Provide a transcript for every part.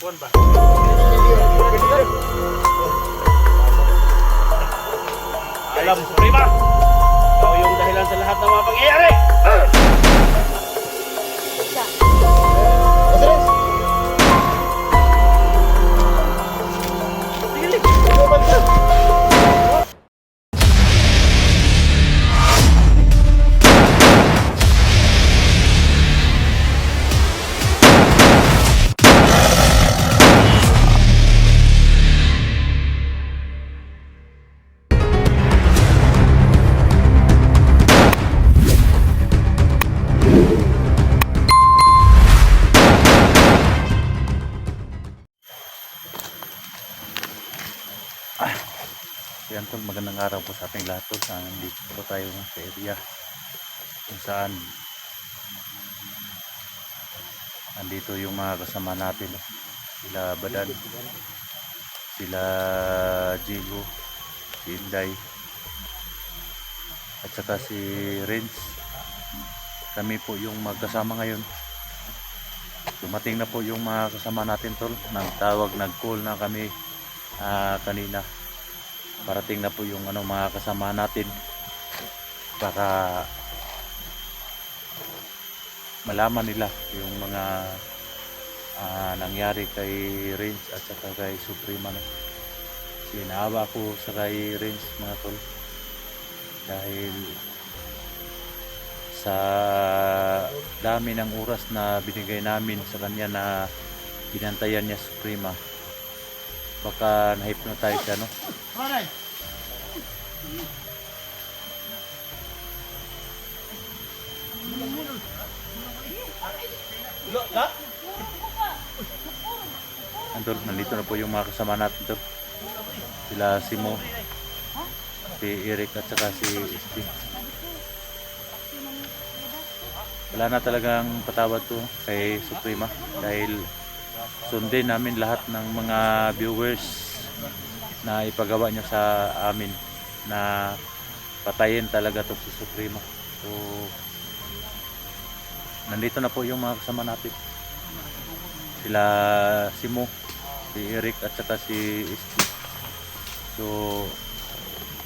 Buwan ba? Alam, Suprema! Ikaw yung dahilan sa lahat ng mga pangyayari! Yan tol, magandang araw po sa ating lahat tol. Nandito po tayo sa area kung saan nandito yung mga kasama natin, sila Badan, sila Jigo, si Inday at saka si Renz. Kami po yung magkasama ngayon. Dumating na po yung mga kasama natin tol. Nag-call na kami kanina. Parating na po yung mga kasama natin para malaman nila yung mga nangyari kay Renz at saka kay Suprema. Sinaawa ko sa kay Renz mga tol dahil sa dami ng oras na binigay namin sa kanya na binantayan niya Suprema, baka na-hypnotize siya, no? Andol, nandito na po yung mga kasama natin to. Sila Simo, si Eric at saka si Steve. Wala na talagang patawad to kay Suprema dahil sundin namin lahat ng mga viewers na ipagawa niya sa amin na patayin talaga to si Suprema. So nandito na po yung mga kasama natin, sila Simo, si Eric at saka si Steve. So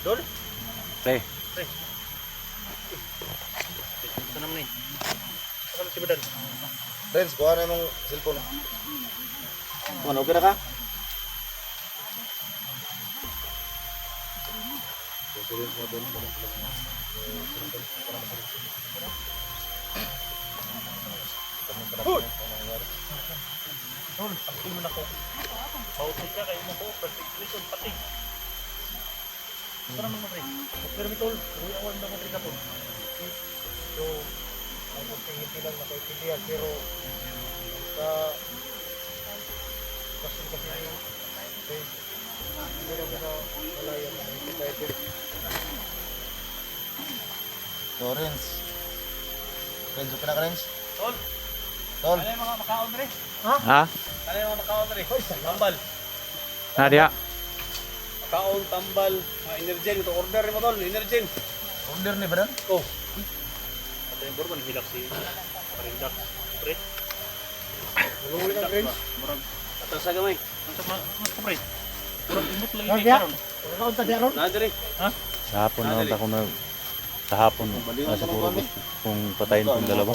Dol? pre, Ito naman eh. Ano si Badan? Renz, kuha na yung cellphone. Ano, okay na ka? Hoy! Tol, pati mo na ko. Pausin ka kayo mo ko. Perfect reason, pati. Ito naman rin. Pero may tol, uwi awan na rin na po. So, ano, tingin lang nakaintindihan, pero sa kasi yung hindi naman na malayan na hindi tayo din. So, Renz, okay na ka, Renz? Tol, Tol, ano yung mga makaon rin? ha? Ano yung mga makaon rin? Tambal. Nadia, Makaon, tambal, mga energen. Ito order rin mo tol, energen. order ni Badan? Oh. Ito yung burman, hilak si Parindak. Pre. Malunguli ka, Renz? Murag. Atas sa gamay. Ano sa pre? Murag imot lang Nadia? yung karon. Nakaon ta diaron? Nadiri. Ha? kahapon na ako na kahapon nasa puro gusto kung patayin kong dalawa.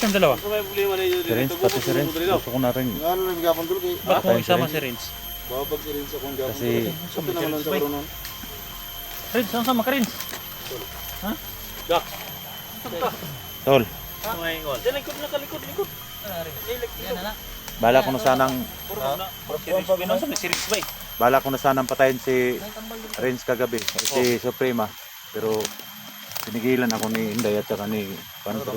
Yung dalawa? Ano may problema na yun? Si Renz, pati si Renz, gusto ko na rin. Ano lang gapon dulu kay Ba't mo Patay isama si si Renz? babag si Renz akong gapon. Kasi Sa pinangalan sa karon nun. Renz, saan sama ka Renz? Gak. tol, Ano nga yung Diyan likod na kalikod, likod. Yan na na. bala ko na sanang Puro na. Pinasa may series ba eh? bala ko na sanang patayin si Renz kagabi, si Suprema, pero pinigilan ako ni Inday at saka ni Pantro.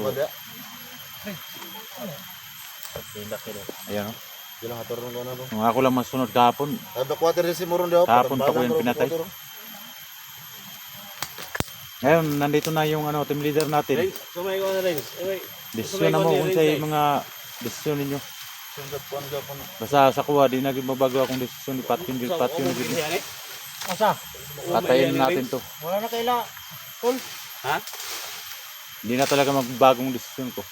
Ayan, oh. Bilang ator ng gana ko. Kung ako lang masunod kahapon, Ay bakwater si Muron daw. Kahapon pa ko yung pinatay. Ngayon, nandito na yung team leader natin. Renz, sumay ko na Renz. Desisyon na mo kung sa mga desisyon ninyo. Sunod po ang gapon. Basta sa kuha, di naging mabago akong desisyon ni Patyon. Asa? Patayin natin to. Wala na kaila. Tol. Ha? Hindi na talaga magbagong desisyon ko.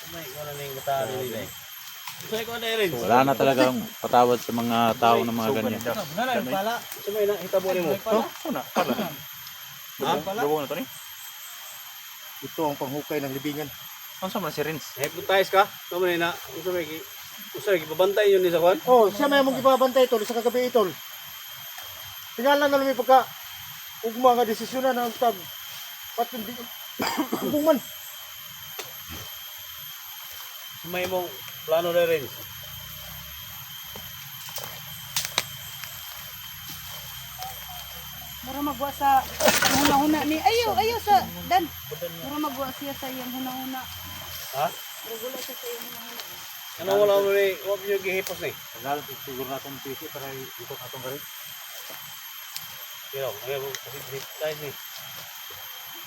Sumay ko na yung matalo nila eh. Sa'yo ko na rin. Wala na talagang patawad sa mga tao na mga ganyan. Nala, yung pala. Sumay na, hitabo mo. Una, pala. Dugo na to ni. Ito ang panghukay ng libingan. Ano sa man si Rins? Hypnotize ka? Sumay na. Usay, gipabantay yun ni sa kwan. Oh, siya may mong ibabantay tol sa kagabi itol. Tingala na lang may pagka ugma nga desisyon na ng tag. Patindi. Ugong man. Sumay mong plano na rin. Mura magwa sa huna-huna ni. Ayaw sa dan. Mura magwa siya sa iyang huna-huna. Ha? Regular siya sa iyang huna-huna. Ano wala mo rin, huwag nyo gihipos na eh. Tagal siguro natin PC para ikot atong garin. Pero, ayaw mo, kasi hypnotize ni.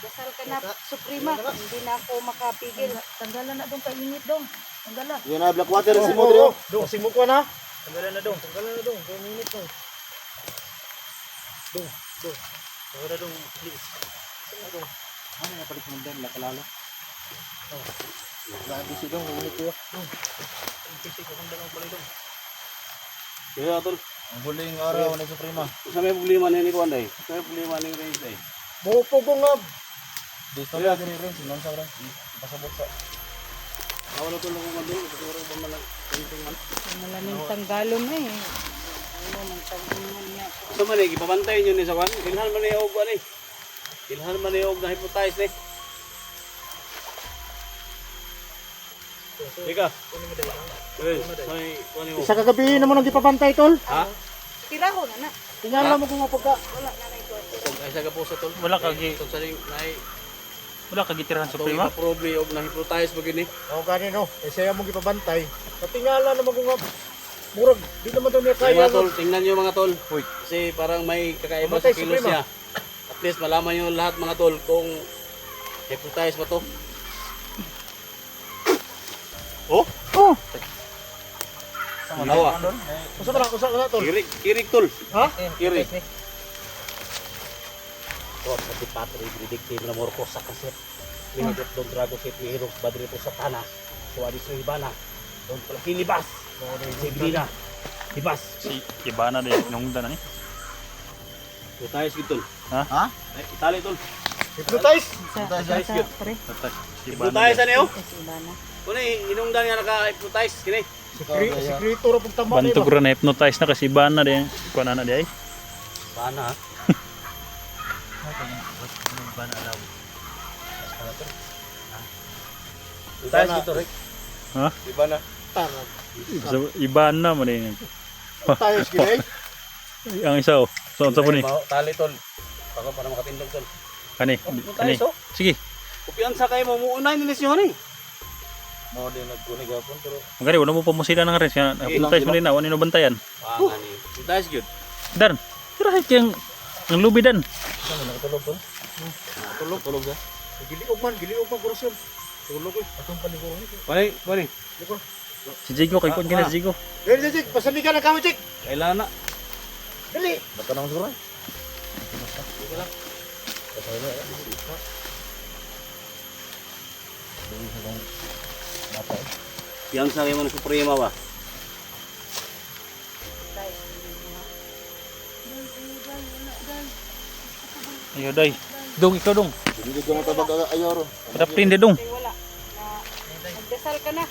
Dasal ka na, Suprema. Hindi na ako makapigil. Tanggalan na dong kainit dong. Tanggalan. Yan na black water si Modro. Dong si mo ko na. Tanggalan na dong. Tagal na dong, 2 minutes dong. Tanggalan na dong, please. Ano nga palit mo din lakalala? Oh. Grabe si dong, minute ko. Kasi ko kung dalawang pala dong. Kaya tol, Ang huling araw ni Suprema. sa may problema na ni Kwan day. Sa may problema ni Reyes day. Bupo ko nga. Dito na gani rin sinang sa rin. Pasabot sa. Ako na tulong ko man doon, siguro ba man lang anything man. Malaming tanggalon na eh. Ano nang tanggalon niya. Sa man eh, ipabantay nyo ni sa Kwan. Ilhan man ni og ano eh. Ilhan man ni og na hypnotize ni. Ika. Reyes, may Kwan mo. Isa kagabi na mo nang gipabantay tol. Ha? Tiraho na na. Tingala mo kung nga pagka. Wala na na ito. Ay sa kapo sa tol. Wala ka gi- Tol sa nay. Wala ka gitirahan Suprema? Probably og na hypnotize bagini. O gani no. Isa mo gipabantay. Tingala na mo kung nga. Murag, di naman daw niya kaya. Mga tol, tingnan nyo mga tol. Kasi parang may kakaiba sa Mamatay si kilos Prima. niya. At least malaman nyo lahat mga tol kung hypnotize ba to. Oh? Oh! Tawa. Usa na tol. Kirig tol. Ha? Kirig. Oh, pati patri predictive na morko sa kaset. Mihigop don drago set mihirok badri po sa tana. Suwadi sa hibana. Don pala kilibas. Sigrina. Hibas. Si Ibana din, nung na ni. Hypnotize gitu tol. Ha? Ay, itali tol. Hypnotize. Hypnotize yun. Pre. Si Hypnotize ano yun? Kasi iba na. Kung inungdan nga naka-hypnotize. Kini. Sekreto ra pag tama Bantog ra na hypnotize na kasi Ibana din. Kuha na di ay. Paano ha? Hypnotize gitu Rick. Ha? Iba na. tarag. So, Ibana mo din. Tayos gid. Ang isa oh. So, sa po ni. Tali tol. Baka para makatindog tol. Kani. Kani. Hypnotize oh. Sige. Kupiansa kayo mo muunay nilis yun eh. Mo din nagkunig gapon pero Magani, wala mo pamusila ng rin. Hypnotize mo din na. Wala nyo bantayan. pangan ni. Hypnotize good. Dan. Tirahin kayang ang lubi dan. Tulog sa. Giliog man kurasyon. Tulog ko. Atong paniguro ni. Pare. Si Jigo, kay Kun kina si Jigo. Dili jik, pasami ka na kamo jik. Kailan na. Dali. Bata nang siguro. Piansa kayo man Suprema ba? Ayo day. Dong, ikaw dong. Hindi ko matabag ayaw ro. Patapin de dong. Ay, wala. Na, magdasal ka na.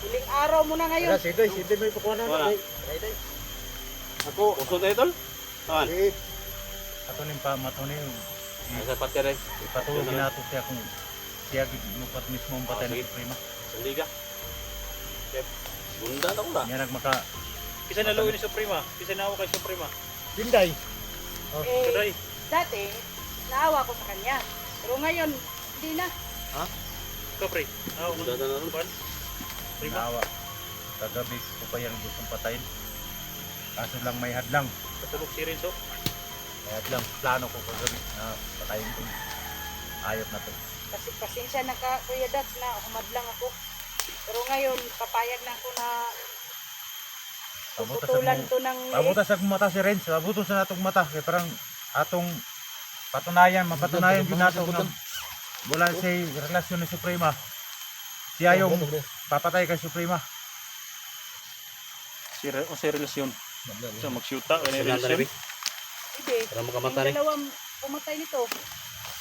Huling araw mo na ngayon. Siday may pakuha na. Wala. Ako, Uso tayo tol? Saan? eh, Ato ning pamatunin. Ay sa pati rin. Ipatulog nato siya kung siya mupat mismo ang patay Sige. ng Suprema. Sandi ka. Chef. Gunda na ko ba? Niya nagmaka Kisa na ni Suprema. Kisa na ako kay Suprema. Binday. Eh, dati, naawa ko sa kanya. Pero ngayon, hindi na. Ikaw pre. Gunda na rin. nawa. Kagabi ko pa yung gustong patayin. Kaso lang may hadlang. Patulog si Renzo. May hadlang. Plano ko kagabi na patayin ko. Ayot na to. Kasi pasensya na ka, Kuya Dax, na humadlang ako. Pero ngayon, papayag na ako na putulan to ng Pabutas sa mata si Renz, pabutas sa natong mata kay parang atong mapatunayan gyud nato nga wala say relasyon ni Suprema. Siya yung papatay kay Suprema. Sa relasyon. Sa mag-shoota ka na Sinanda na, relasyon. Bi. Hindi. Para makamatay. Yung dalawang pumatay nito.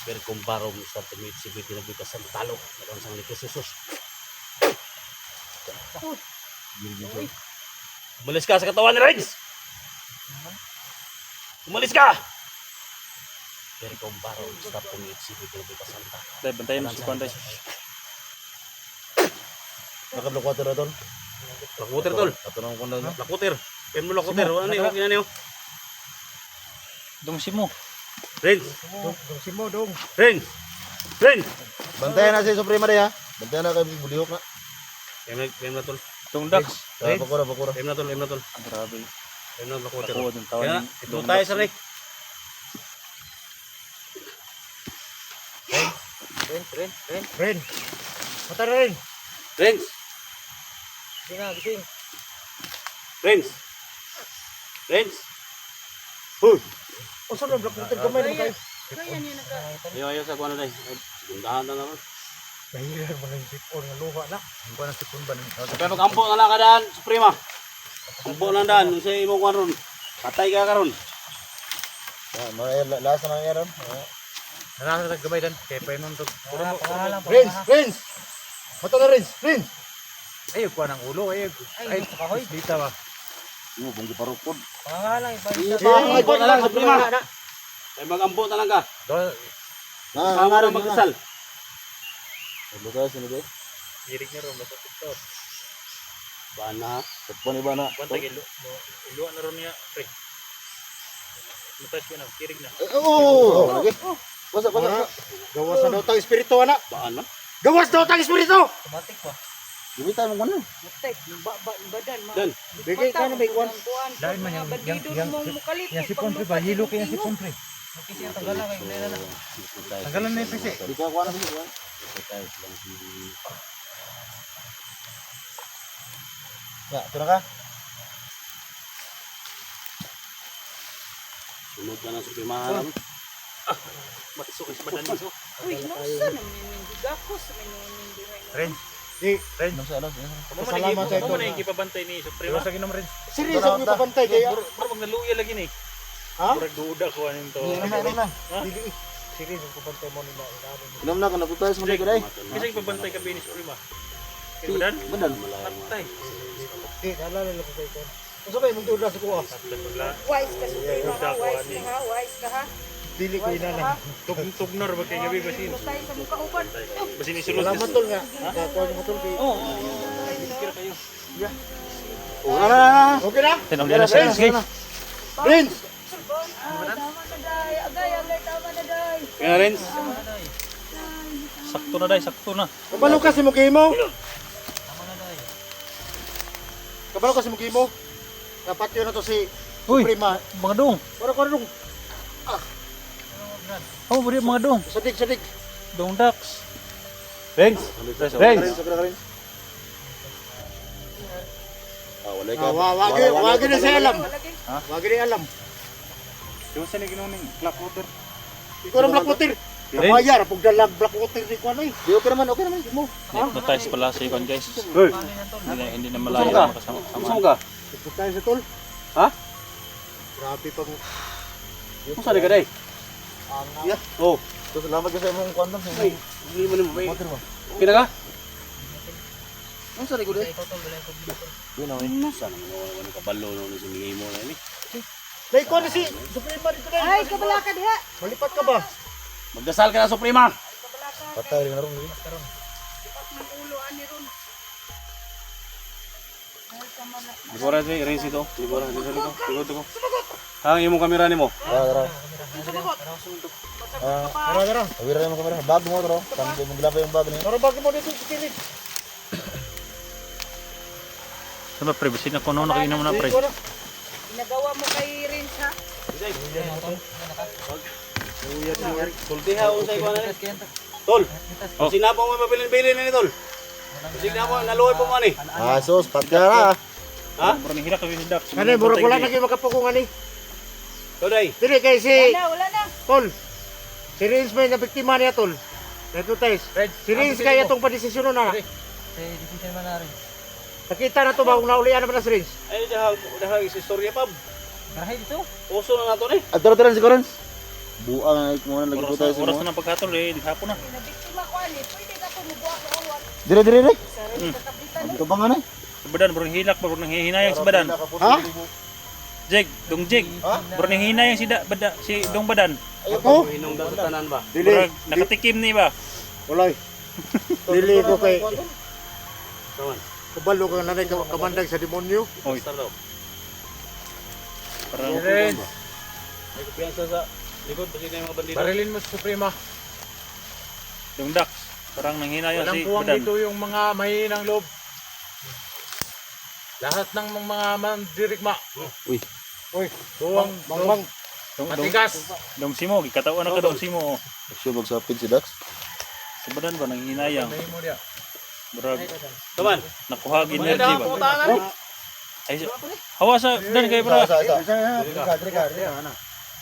Pero kung barong sa tumit si Biti na bitas ang talo, nagawang sang likis susus. Uy. Umalis ka sa katawan ni Renz! Umalis ka! Pero kung barong sa tumit si Biti na bitas ang talo. Dahil bantayan mo si Kwan dahil. Nakablokwater na tol. Lakutir tol. Ato nang kung na. Lakutir. Pem mo lakutir. Ano yung okay na niyo? Dong si mo. Renz! Dong si mo dong. Renz! Renz! Bantayan na si Suprema day ha. Bantayan na kay Bulihok na. Pem na tol. Dong Dax. Pakura. Pem na tol. Pem na tol. Grabe. Pem na lakutir. Ako ng tawag. Kaya, ito tayo sa Rick. Ren. Mata na Ren. Renz! Gising. Renz! Renz! Huy! O saan na blokwater kamay na kayo? Kaya niya Ayaw sa kuwan na dahil. Gundahan na naman. Mahirap mo ng sipon nga luha na. Ang kuha ng sipon ba ng Kaya mag-ampo na lang ka daan, Suprema. Ampo lang daan, sa imong kuwan ron. Patay ka karon. Last na lang yan. Narasa na gamay dan. Kaya pa yun to. Rins! Mata na Rins! Ayaw ko ng ulo. Ayaw. Ay, kahoy. Dita ba? Mo bunggi parukod. Ampo na lang, Suprema. Ay mag-ampo na lang ka. Sama na magkasal. Hirig na rin. Basta TikTok. Bana. Bantay kayo. Iluan na rin niya. Pre. Matas ko na. Hirig na. Oo! Basa. Gawas na daw tang espiritu anak. Bana. Gawas daw tang espiritu! Automatic pa. Gamitan mo muna. Matay. Badan. Dan. Bigay ka na, may kwan. Dahil man yung sipon pre ba? Hilo kayo yung sipon pre. Okay siya. Tanggalan kayo. Tanggalan na yung PC. Di ka kuha na sila. Ya, ito na ka. Sunod ka na Suprema. Matisok sa badan mo. Uy, nausa naman yung gigakos. Ren. Ren. Pasalamat sa ito. Ano na yung kipabantay ni Suprema? Sa ginom ren. Serious ako ipapantay kaya. Pero pag naluya lagi ni. Ha? Murag duda ko anong to. Inom na. Dili. Serious ako ipapantay mo nila. Inom na ka na putay sa mga gaday. Kasi yung pabantay ka ba ni Suprema? Kaya badan? Badan. Patay. Eh, nalala lang ko kayo. Ano sabay mong tulas ko ah. Wise ka, Suprema ha. Wise ka ha. Dili ko inanan. Tugnor ba kayo gabi basin? Tayo sa mukha uban. Basin ni sulod. Salamat tol nga. Kuha mo tol kay. Oo. Kira kayo. Okay na? Tinong na siya. Prince! Tama na day. Agay, tama na day. Kaya Renz. Sakto na dai, sakto na. Kabalo ka si Mugi mo? Kabalo ka si Mugi mo? Dapat yun na to si Uy, Suprema. mga dong. Para dong. Oh, beri mga dong. Sadik. Dong Dax. Renz. Renz. Wagi na siya alam. Wagi na alam. Yung sa ginuning black water. Ikaw ng black water. Kamayar, pag dalag black water ni Kwan ay. Di okay naman. Mo. Hypnotize pala sa ikon guys. Hoy. Hindi na malayo Saan ka? makasama. Saan ka? Ito tayo sa tol. Ha? Grabe pa mo. Kung saan ka dahil? Yeah. Oh. So, salamat ka sa imong Kwan lang. Ay. Hindi mo naman. Water ba? Okay na ka? Ang sari ko dahil. Saan naman kabalo nung sinigay mo na ini? Dahil ko na si Suprema dito dahil. Ay, kabala ka diha. Malipat ka ba? Magdasal ka na Suprema. Kabala ka. Patay rin na rin. Ipak ng ulo ani ron. Libora si Renz ito. Libora dito. Ito. Ang imong kamera nimo. Tara. Awira naman kamera. Bag mo tro. Sampai menggila pa yung bag niya. Tara bag mo dito sa kilid. Sama pre, basin ako noon nakainom na pre. Ginagawa mo kay Rins ha. Sultiha unsay ko na. Tol. Sinapong mo mabilin-bilin ni tol. Sige mo naluoy po mo ni. Sus, patya na. Ha? Pero ni hira kami ni Dax. Kanay, murag wala na kayo makapukungan ni. Today. Dili kay si Wala na. Tol. Si Rins may nabiktima niya Tol. Ito tayo. Si Rins kaya itong padesisyonon na. Nakita na to ba kung naulian naman na si Rins? Ay, dahang istorya pa. Dahil ito. Uso na nato ni. Atara-tara si Korans. Buang na mo na lagi po tayo sa Oras mo. na ng pagkatol eh, hapon na. Nabiktima ko ani, pwede ka po mubuha sa awan. Dire Rek. Sarili katapitan. Ang kabangan ay. Sa badan, bro hilak, bro nang hihinayang si badan. Ha? Jeg, dong jeg. Bro nang hihinayang si dong badan. Ako? Inom daw sa tanan ba? Dili. Bro, nakatikim ni ba? Walay. Dili ko kay Kaman. kabalo ka nanay kamandag sa demonyo. Oy, Star daw. parang Ay, kumpiyansa sa likod. Kasi na yung mga bandido. Barilin mo sa Suprema. dong Dax. Parang nang hinayang Walang si puwang badan. dito yung mga mahihinang loob. Lahat ng mga mandirigma. Uy. Uy, buwang, bangwang, matigas. Dong Simo, gikatawan na ka dong Simo. Siya magsapit si Dax. Sa badan ba nang hinayang? May mo dia. Bro, Kaman. nakuha Ay, energy dahang ba? pumunta na. Ay, hawa sa dan kay bro.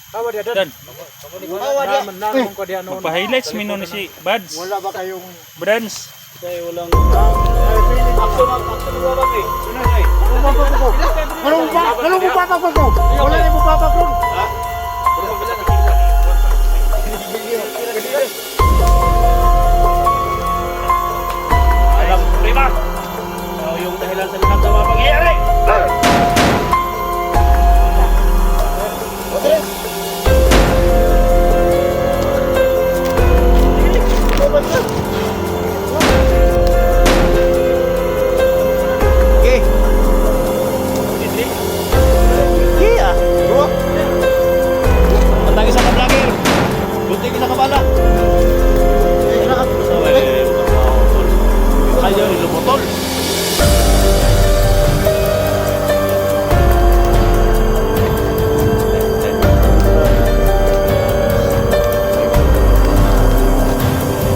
Tawa dia Dan, Tawa dia. Nanong ko dia noon. magpa-highlights mi nun si Bads. Wala ba kayong Brands. Kaya walang... Action mo ba kay? Ay. Anong mo papak ko? Wala ni mo papak ko. Ha? Alam mo, prima! Ikaw yung dahilan sa lahat ng mga pangyayari! Matangis sa ka-vlogger! Buti ka sa kabala! Ayaw ni lumutol!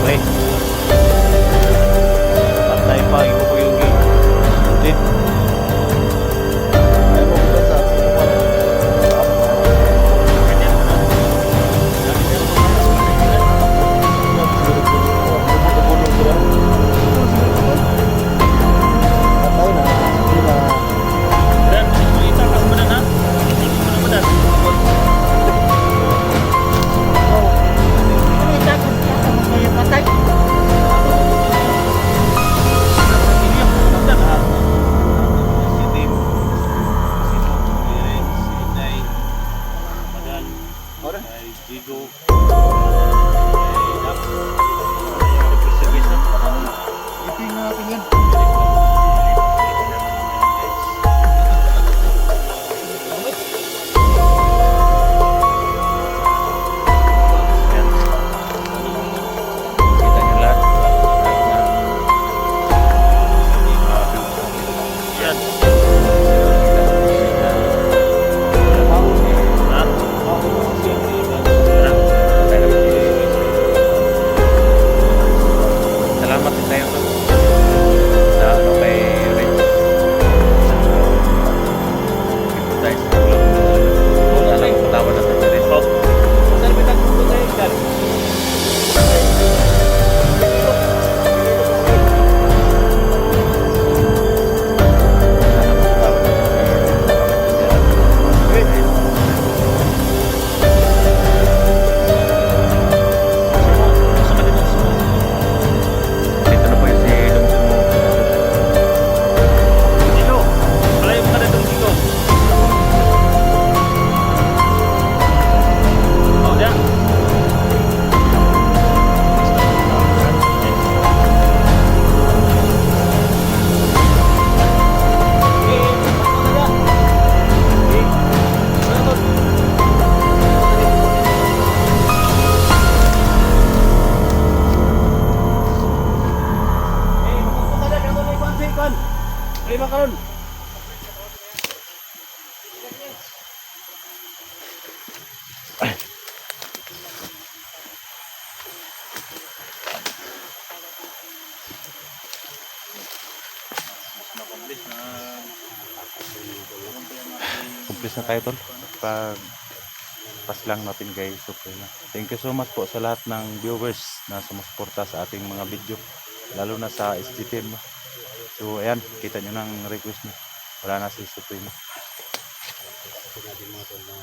Okay. Patay pa, yung ko yung game. Buti. Ay mo kita sa Dan, kita ka sa badan ha. Tingin mo na badan. Si Tim, si Mo, si Ren, si Inday, Madan, kay Jigo, kay Dap, Ipin na natin yan. Yan. Kita niyo lahat. Yan. Salamat din tayo sa ano kay Rich. Ito tayo sa vlog. Sana patawad natin si Rich. Saan ba tayo tayo dyan? Dito na po yung si Dong Sumo. Dito. Malayo mo ka na dong dito. Oh, dan. Ay, makaroon. Kumplis na tayo tol. Pag pas lang natin kay Suprema. Thank you so much po sa lahat ng viewers na sumusuporta sa ating mga video. Lalo na sa SG Team. So ayan, kita nyo ng request niya. Wala na si Supremo. Sinabi mga tol na